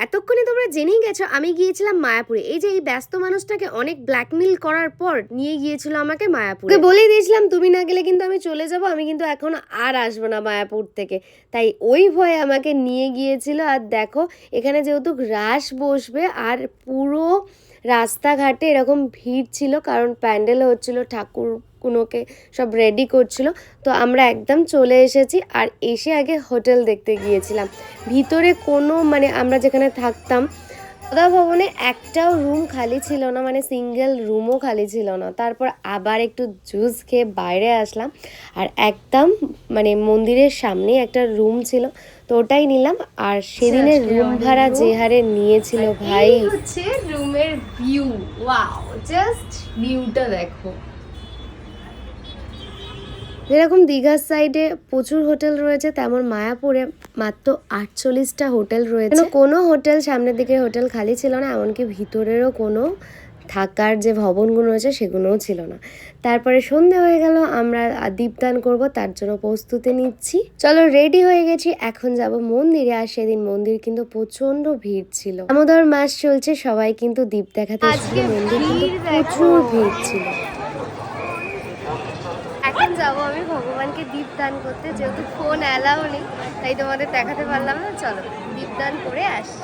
এতক্ষণে তোমরা জেনেই গেছো আমি গিয়েছিলাম মায়াপুরে। এই যে এই ব্যস্ত মানুষটাকে অনেক ব্ল্যাকমেল করার পর নিয়ে গিয়েছিল আমাকে মায়াপুরে। বলেই দিয়েছিলাম তুমি না গেলে কিন্তু আমি চলে যাব, আমি কিন্তু এখন আর আসবো না মায়াপুর থেকে। তাই ওই ভয়ে আমাকে নিয়ে গিয়েছিল। আর দেখো এখানে যেহেতু রাস বসবে আর পুরো রাস্তাঘাটে এরকম ভিড় ছিল, কারণ প্যান্ডেল হচ্ছিল, ঠাকুর কুনোকে সব রেডি করছিল। তো আমরা একদম চলে এসেছি। আর এসে আগে হোটেল দেখতে গিয়েছিলাম। ভিতরে কোনো মানে আমরা যেখানে থাকতাম সদা ভবনে একটাও রুম খালি ছিল না, মানে সিঙ্গেল রুমও খালি ছিল না। তারপর আবার একটু জুস খেয়ে বাইরে আসলাম। আর একদম মানে মন্দিরের সামনে একটা রুম ছিল, তো ওটাই নিলাম। আর সেদিনের রুম ভাড়া যে হারে নিয়েছিল ভাই, হচ্ছে রুমের ভিউ। ওয়াও, জাস্ট ভিউটা দেখো। যেরকম দীঘার সাইডে প্রচুর হোটেল রয়েছে, তেমন মায়াপুরে মাত্র 48টা হোটেল রয়েছে। কোনো হোটেল সামনের দিকে হোটেল খালি ছিল না, এমনকি ভিতরেরও কোনো থাকার যে ভবনগুলো রয়েছে সেগুলোও ছিল না। তারপরে সন্ধে হয়ে গেল, আমরা দীপদান করব, তার জন্য প্রস্তুতি নিচ্ছি। চলো রেডি হয়ে গেছি, এখন যাব মন্দিরে। আর সেদিন মন্দির কিন্তু প্রচন্ড ভিড় ছিল, দামোদর মাস চলছে, সবাই কিন্তু দীপ দেখাতে এসেছিল, মন্দির কিন্তু প্রচুর ভিড় ছিল। এখন যাবো আমি ভগবানকে দীপদান করতে, যেহেতু ফোন অ্যালাউ নেই তাই তোমাদের দেখাতে পারলাম না। চলো দীপদান করে আসি।